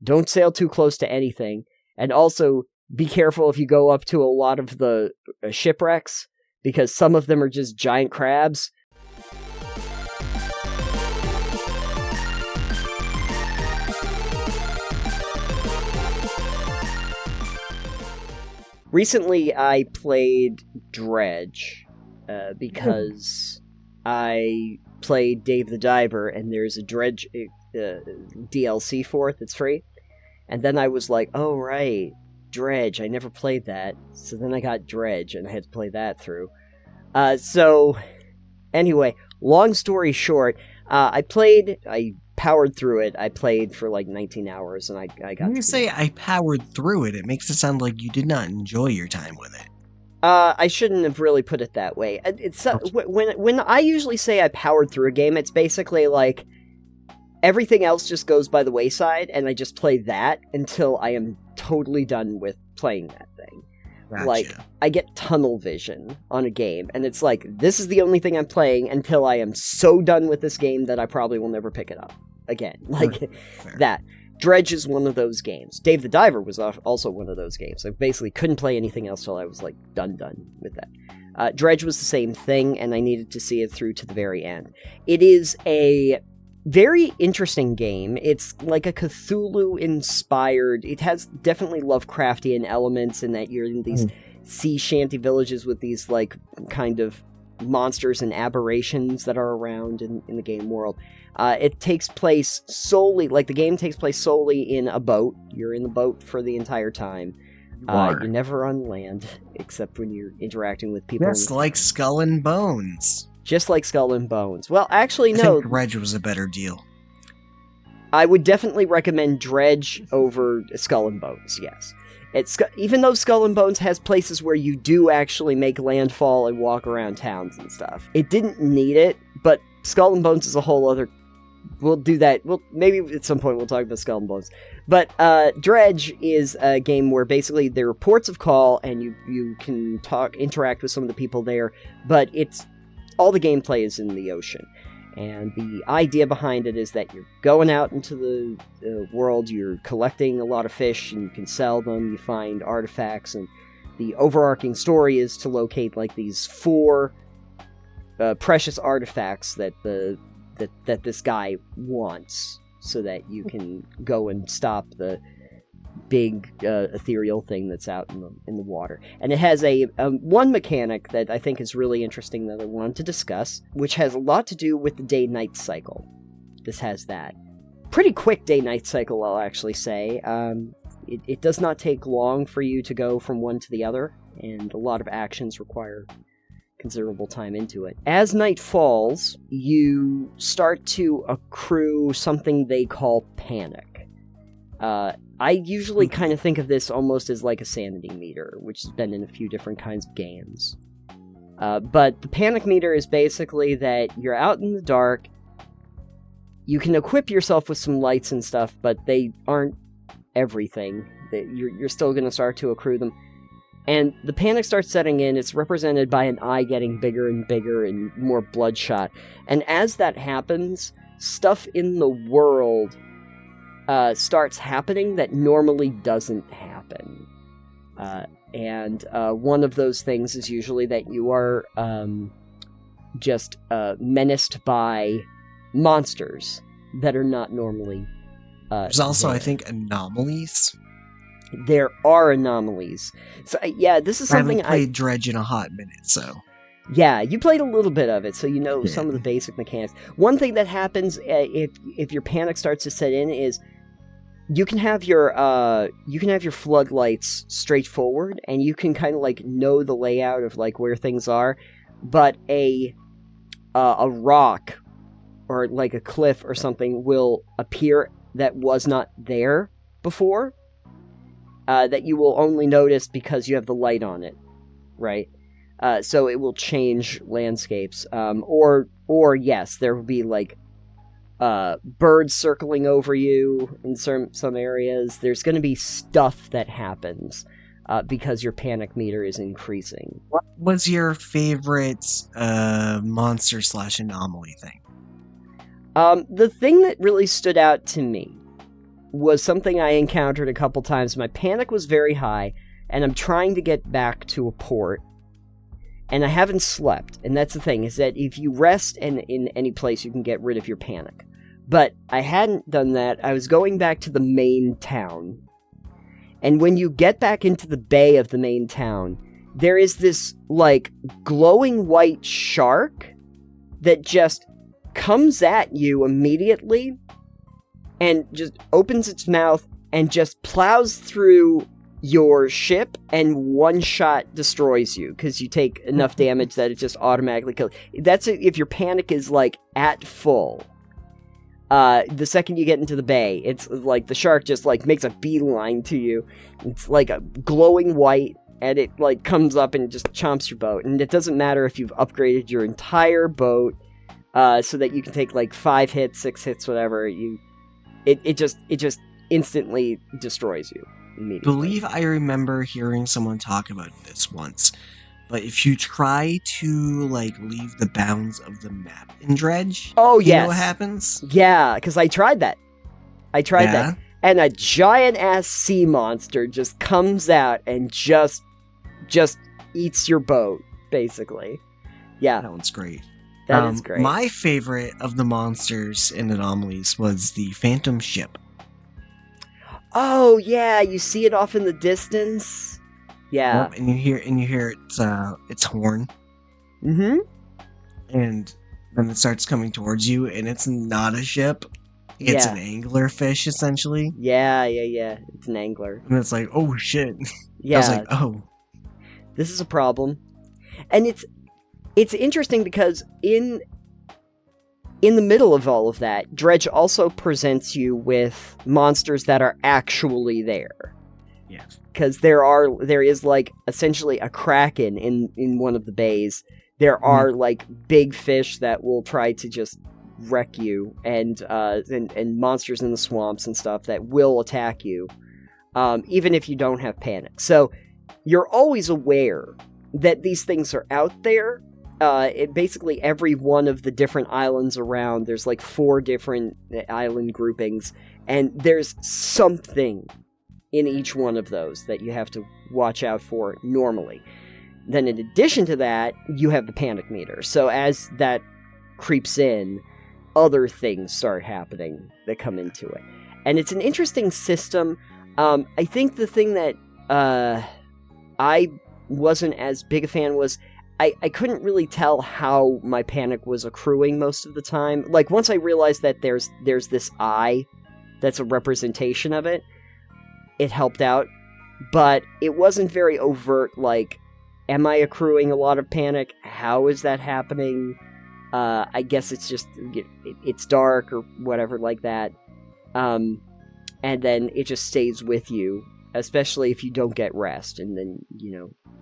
don't sail too close to anything, and also be careful if you go up to a lot of the shipwrecks, because some of them are just giant crabs. Recently, I played Dredge, because I played Dave the Diver, and there's a Dredge DLC for it that's free. And then I was like, oh right, Dredge, I never played that. So then I got Dredge, and I had to play that through. So, anyway, long story short, I powered through it. I played for like 19 hours, and I got... When you say I powered through it, it makes it sound like you did not enjoy your time with it. I shouldn't have really put it that way. It's when I usually say I powered through a game, it's basically like everything else just goes by the wayside, and I just play that until I am totally done with playing that thing. Gotcha. Like, I get tunnel vision on a game, and it's like, this is the only thing I'm playing until I am so done with this game that I probably will never pick it up again. Like, that. Dredge is one of those games. Dave the Diver was also one of those games. I basically couldn't play anything else till I was, like, done with that. Dredge was the same thing, and I needed to see it through to the very end. It is a very interesting game. It's like a Cthulhu-inspired... It has definitely Lovecraftian elements in that you're in these sea shanty villages with these, like, kind of monsters and aberrations that are around in the game world. It takes place solely... Like, the game takes place solely in a boat. You're in the boat for the entire time. You're never on land, except when you're interacting with people. Just like Skull and Bones. Just like Skull and Bones. Well, actually, no. I think Dredge was a better deal. I would definitely recommend Dredge over Skull and Bones, yes. Even though Skull and Bones has places where you do actually make landfall and walk around towns and stuff. It didn't need it, but Skull and Bones is a whole other... We'll do that. Maybe at some point we'll talk about Skull and Bones. But Dredge is a game where basically there are ports of call, and you can interact with some of the people there, but all the gameplay is in the ocean. And the idea behind it is that you're going out into the world, you're collecting a lot of fish, and you can sell them, you find artifacts, and the overarching story is to locate like these 4 precious artifacts that this guy wants, so that you can go and stop the big ethereal thing that's out in the water. And it has a one mechanic that I think is really interesting that I wanted to discuss, which has a lot to do with the day-night cycle. This has that. Pretty quick day-night cycle, I'll actually say. It does not take long for you to go from one to the other, and a lot of actions require considerable time into it. As night falls, you start to accrue something they call panic. I usually kind of think of this almost as like a sanity meter, which has been in a few different kinds of games. But the panic meter is basically that you're out in the dark, you can equip yourself with some lights and stuff, but they aren't everything. You're still going to start to accrue them. And the panic starts setting in. It's represented by an eye getting bigger and bigger and more bloodshot. And as that happens, stuff in the world starts happening that normally doesn't happen. And one of those things is usually that you are just menaced by monsters that are not normally There's also, there. I think, anomalies. There are anomalies. So, yeah, this is something I haven't played Dredge in a hot minute, so... Yeah, you played a little bit of it, so you know some of the basic mechanics. One thing that happens if your panic starts to set in is you can have your floodlights straight forward, and you can kind of like know the layout of like where things are, but a rock or like a cliff or something will appear that was not there before. That you will only notice because you have the light on it, right? So it will change landscapes. Or yes, there will be like birds circling over you in some areas. There's going to be stuff that happens because your panic meter is increasing. What was your favorite monster/anomaly thing? The thing that really stood out to me was something I encountered a couple times. My panic was very high, and I'm trying to get back to a port, and I haven't slept. And that's the thing, is that if you rest in any place, you can get rid of your panic. But I hadn't done that. I was going back to the main town. And when you get back into the bay of the main town, there is this, like, glowing white shark that just comes at you immediately and just opens its mouth and just plows through your ship and one shot destroys you because you take enough damage that it just automatically kills. That's if your panic is, like, at full. The second you get into the bay, it's like the shark just, like, makes a beeline to you. It's like a glowing white, and it, like, comes up and just chomps your boat. And it doesn't matter if you've upgraded your entire boat so that you can take, like, 5 hits, 6 hits, whatever. It just instantly destroys you immediately. I believe I remember hearing someone talk about this once. But if you try to, like, leave the bounds of the map in Dredge, you know what happens? Yeah, because I tried that. That. And a giant-ass sea monster just comes out and just eats your boat, basically. Yeah. That one's great. That is great. My favorite of the monsters in Anomalies was the Phantom Ship. Oh, yeah, you see it off in the distance. Yeah. Yep, and you hear its horn. Mm-hmm. And then it starts coming towards you, and it's not a ship. It's an anglerfish, essentially. Yeah. It's an angler. And it's like, oh shit. Yeah. I was like, oh. This is a problem. And it's interesting because in the middle of all of that, Dredge also presents you with monsters that are actually there. Yes. Because there is, like, essentially a kraken in one of the bays. There are, like, big fish that will try to just wreck you, and monsters in the swamps and stuff that will attack you, even if you don't have panic. So you're always aware that these things are out there. Basically every one of the different islands around, there's like 4 different island groupings, and there's something in each one of those that you have to watch out for normally. Then in addition to that, you have the panic meter. So as that creeps in, other things start happening that come into it. And it's an interesting system. I think the thing that I wasn't as big a fan was I couldn't really tell how my panic was accruing most of the time. Like, once I realized that there's this eye that's a representation of it, it helped out. But it wasn't very overt, like, am I accruing a lot of panic? How is that happening? I guess it's just, it's dark or whatever like that. And then it just stays with you, especially if you don't get rest. And then,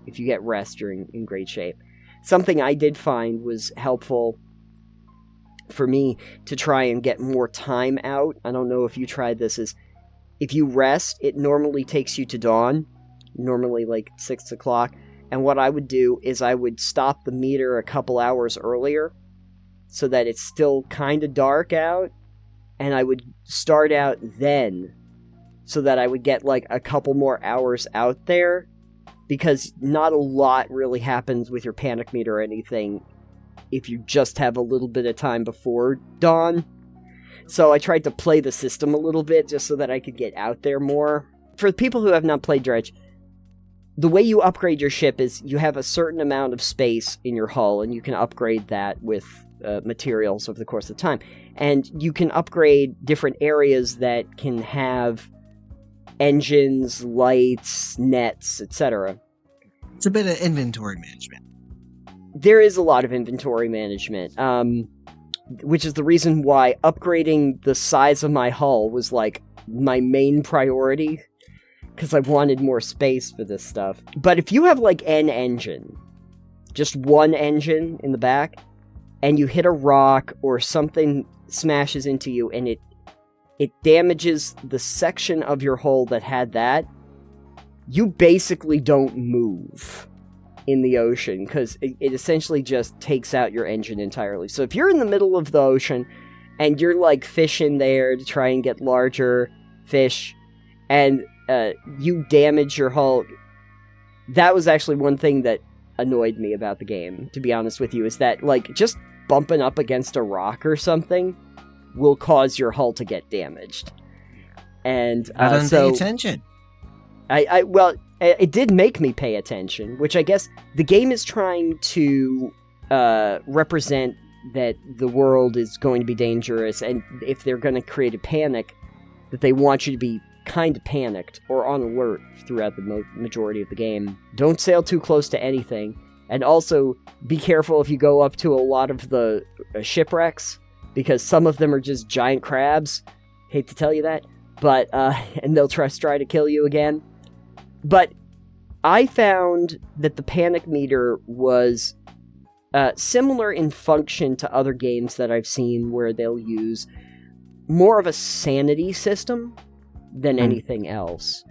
if you get rest, you're in great shape. Something I did find was helpful for me to try and get more time out. I don't know if you tried this, is if you rest, it normally takes you to dawn, normally like 6 o'clock. And what I would do is I would stop the meter a couple hours earlier so that it's still kind of dark out, and I would start out then so that I would get like a couple more hours out there, because not a lot really happens with your panic meter or anything if you just have a little bit of time before dawn. So I tried to play the system a little bit just so that I could get out there more. For people who have not played Dredge, the way you upgrade your ship is you have a certain amount of space in your hull, and you can upgrade that with materials over the course of time. And you can upgrade different areas that can have engines, lights, nets, etc. It's a bit of inventory management. There is a lot of inventory management, which is the reason why upgrading the size of my hull was like my main priority, because I wanted more space for this stuff. But if you have like an engine, just one engine in the back, and you hit a rock or something smashes into you and it damages the section of your hull that had that, you basically don't move in the ocean, because it essentially just takes out your engine entirely. So if you're in the middle of the ocean and you're like fishing there to try and get larger, fish, and you damage your hull. That was actually one thing that annoyed me about the game, to be honest with you, is that, like, just bumping up against a rock or something will cause your hull to get damaged. And I don't pay attention. Well, it did make me pay attention, which I guess the game is trying to represent that the world is going to be dangerous, and if they're going to create a panic, that they want you to be kind of panicked or on alert throughout the majority of the game. Don't sail too close to anything, and also be careful if you go up to a lot of the shipwrecks, because some of them are just giant crabs. Hate to tell you that, but and they'll try to kill you again. But I found that the panic meter was similar in function to other games that I've seen, where they'll use more of a sanity system than anything else.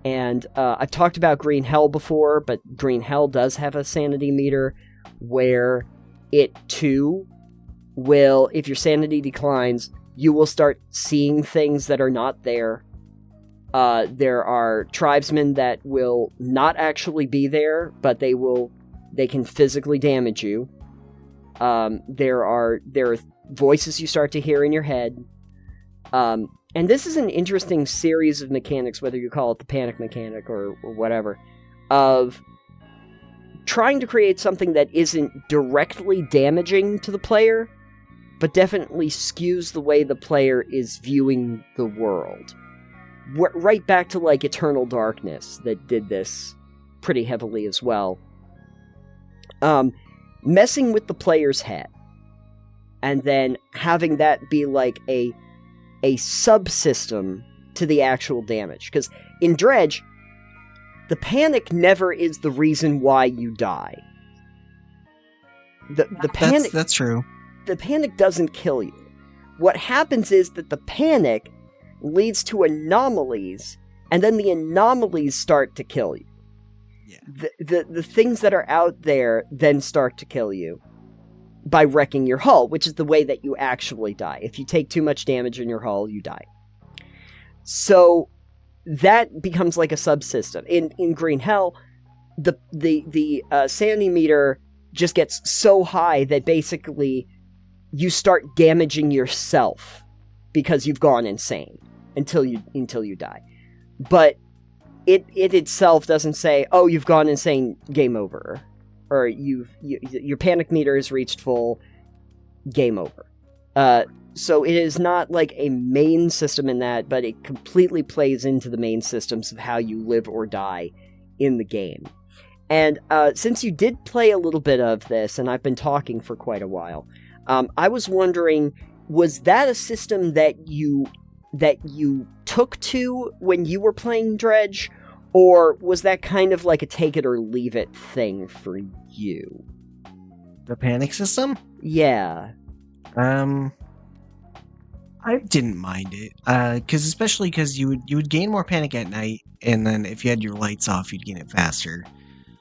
And I've talked about Green Hell before, but Green Hell does have a sanity meter where it too will, if your sanity declines, you will start seeing things that are not there. There are tribesmen that will not actually be there, but they can physically damage you. There are voices you start to hear in your head. And this is an interesting series of mechanics, whether you call it the panic mechanic or whatever, of trying to create something that isn't directly damaging to the player, but definitely skews the way the player is viewing the world. Right back to, like, Eternal Darkness that did this pretty heavily as well. Messing with the player's head, and then having that be like a subsystem to the actual damage. Because in Dredge, the panic never is the reason why you die. The panic... That's true. The panic doesn't kill you. What happens is that the panic leads to anomalies, and then the anomalies start to kill you. Yeah. The things that are out there then start to kill you by wrecking your hull, which is the way that you actually die. If you take too much damage in your hull, you die. So that becomes like a subsystem. In Green Hell, the sanity meter just gets so high that basically you start damaging yourself because you've gone insane until you die. But it itself doesn't say, "Oh, you've gone insane, game over," or your panic meter has reached full, game over. So it is not like a main system in that, but it completely plays into the main systems of how you live or die in the game. And since you did play a little bit of this, and I've been talking for quite a while, I was wondering, was that a system that you took to when you were playing Dredge, or was that kind of like a take it or leave it thing for you? The panic system? Yeah. I didn't mind it, especially because you would gain more panic at night, and then if you had your lights off, you'd gain it faster.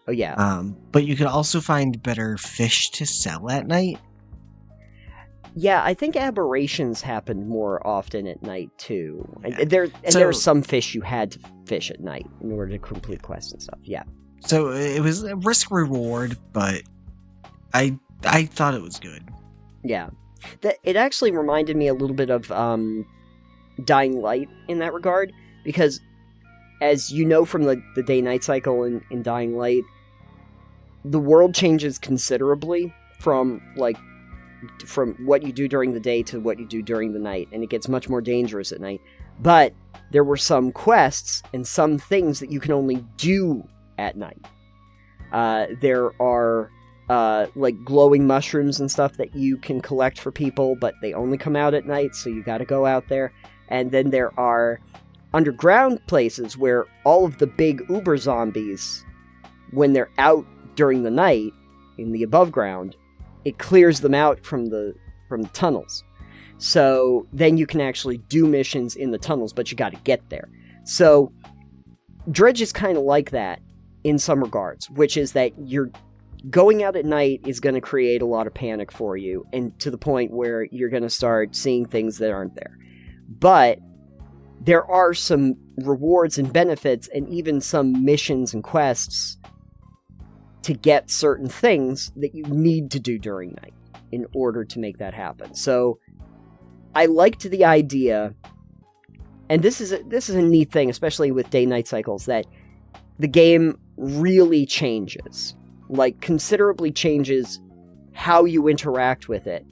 Oh yeah. But you could also find better fish to sell at night. Yeah, I think aberrations happened more often at night too. Yeah. And there are some fish you had to fish at night in order to complete quests and stuff. Yeah. So it was a risk reward, but I thought it was good. Yeah. It actually reminded me a little bit of Dying Light in that regard, because as you know from the day-night cycle in Dying Light, the world changes considerably from what you do during the day to what you do during the night, and it gets much more dangerous at night. But there were some quests and some things that you can only do at night. There are like glowing mushrooms and stuff that you can collect for people, but they only come out at night, so you gotta go out there. And then there are underground places where all of the big uber zombies, when they're out during the night in the above ground, it clears them out from the tunnels. So then you can actually do missions in the tunnels, but you gotta get there. So Dredge is kind of like that in some regards, which is that you're going out at night is going to create a lot of panic for you, and to the point where you're going to start seeing things that aren't there. But there are some rewards and benefits and even some missions and quests to get certain things that you need to do during night in order to make that happen. So I liked the idea, and this is a neat thing, especially with day-night cycles, that the game really changes, like considerably changes how you interact with it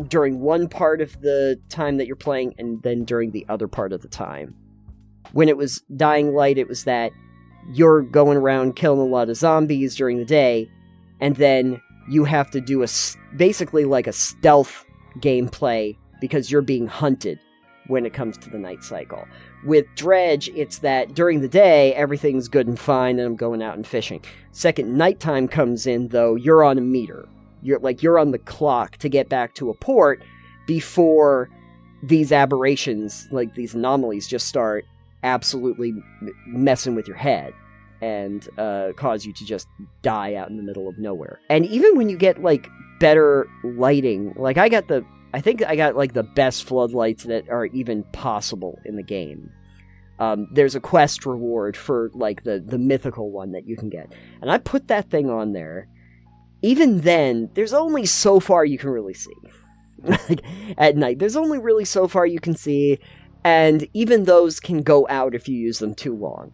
during one part of the time that you're playing and then during the other part of the time. When it was Dying Light, it was that you're going around killing a lot of zombies during the day, and then you have to do basically like a stealth gameplay because you're being hunted when it comes to the night cycle. With Dredge, it's that during the day, everything's good and fine, and I'm going out and fishing. Second nighttime comes in, though, you're on a meter. You're on the clock to get back to a port before these aberrations, like these anomalies, just start absolutely messing with your head and cause you to just die out in the middle of nowhere. And even when you get, like, better lighting, like, I think I got, like, the best floodlights that are even possible in the game. There's a quest reward for, like, the mythical one that you can get. And I put that thing on there. Even then, there's only so far you can really see. Like, at night, there's only really so far you can see, and even those can go out if you use them too long.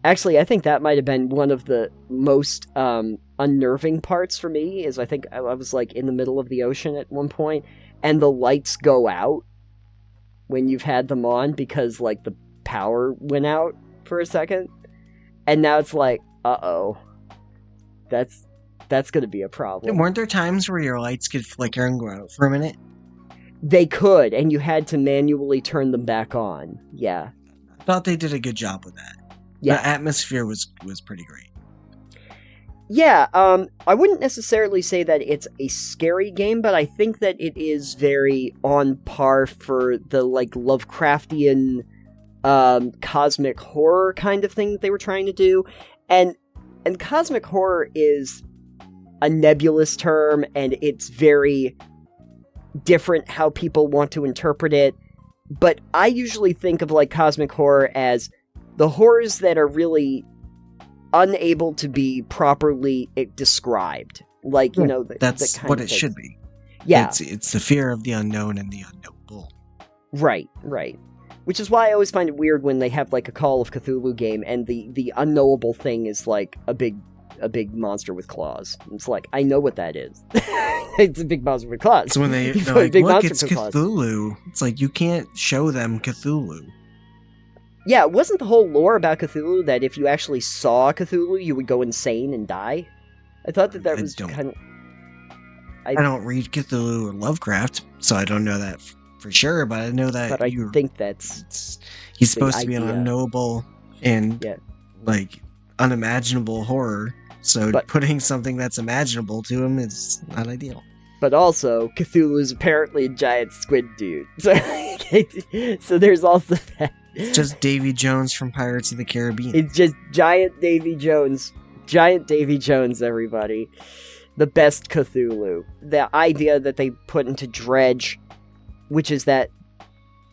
Actually, I think that might have been one of the most unnerving parts for me, is I think I was, like, in the middle of the ocean at one point, and the lights go out when you've had them on because, like, the power went out for a second. And now it's like, uh-oh. That's going to be a problem. Weren't there times where your lights could flicker and go out for a minute? They could, and you had to manually turn them back on. Yeah. I thought they did a good job with that. Yeah. The atmosphere was pretty great. Yeah, I wouldn't necessarily say that it's a scary game, but I think that it is very on par for the, like, Lovecraftian cosmic horror kind of thing that they were trying to do. And cosmic horror is a nebulous term, and it's very different how people want to interpret it. But I usually think of, like, cosmic horror as the horrors that are really unable to be properly described. Like, you know, that's what it should be. Yeah. It's the fear of the unknown and the unknowable. Right. Which is why I always find it weird when they have, like, a Call of Cthulhu game and the unknowable thing is, like, a big monster with claws. It's like, I know what that is. It's a big monster with claws. So when they're like, look, it's Cthulhu. It's like, you can't show them Cthulhu. Yeah, wasn't the whole lore about Cthulhu that if you actually saw Cthulhu, you would go insane and die? I thought that was kind of... I don't read Cthulhu or Lovecraft, so I don't know that for sure, but I know that... But I think he's supposed to be an unknowable and, like, unimaginable horror, so putting something that's imaginable to him is not ideal. But also, Cthulhu is apparently a giant squid dude. So there's also that. It's just Davy Jones from Pirates of the Caribbean. It's just giant Davy Jones. Giant Davy Jones, everybody. The best Cthulhu. The idea that they put into Dredge, which is that,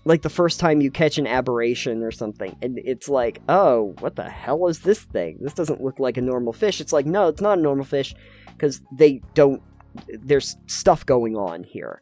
like, the first time you catch an aberration or something, and it's like, oh, what the hell is this thing? This doesn't look like a normal fish. It's like, no, it's not a normal fish, because there's stuff going on here.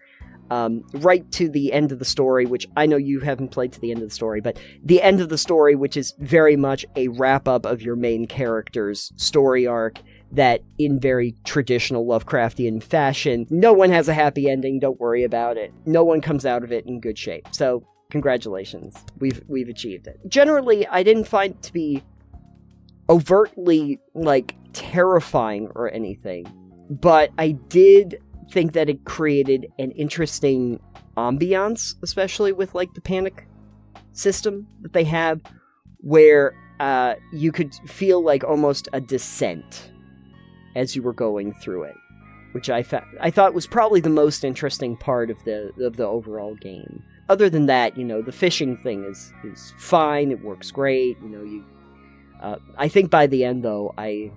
Right to the end of the story, which I know you haven't played to the end of the story, but the end of the story, which is very much a wrap-up of your main character's story arc, that in very traditional Lovecraftian fashion, no one has a happy ending, don't worry about it. No one comes out of it in good shape. So, congratulations. We've achieved it. Generally, I didn't find it to be overtly, like, terrifying or anything, but I did think that it created an interesting ambiance, especially with, like, the panic system that they have, where you could feel like almost a descent as you were going through it, which I thought was probably the most interesting part of the overall game. Other than that, you know, the fishing thing is fine. It works great. You know, I think by the end, though, I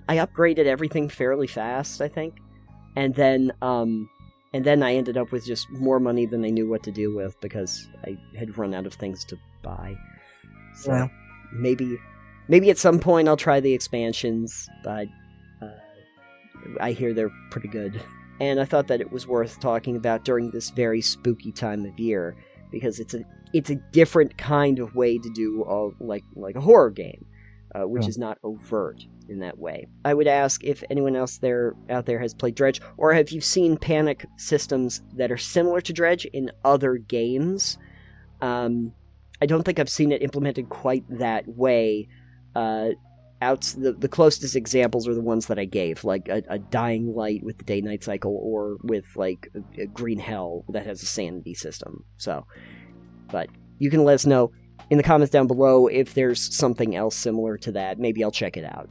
upgraded everything fairly fast, I think. And then And then I ended up with just more money than I knew what to do with because I had run out of things to buy. So maybe at some point I'll try the expansions, but I hear they're pretty good. And I thought that it was worth talking about during this very spooky time of year because it's a different kind of way to do like a horror game, which is not overt in that way. I would ask if anyone else out there has played Dredge, or have you seen panic systems that are similar to Dredge in other games? I don't think I've seen it implemented quite that way. The closest examples are the ones that I gave, like a dying light with the day-night cycle, or with like a green hell that has a sanity system. So, but you can let us know in the comments down below if there's something else similar to that. Maybe I'll check it out.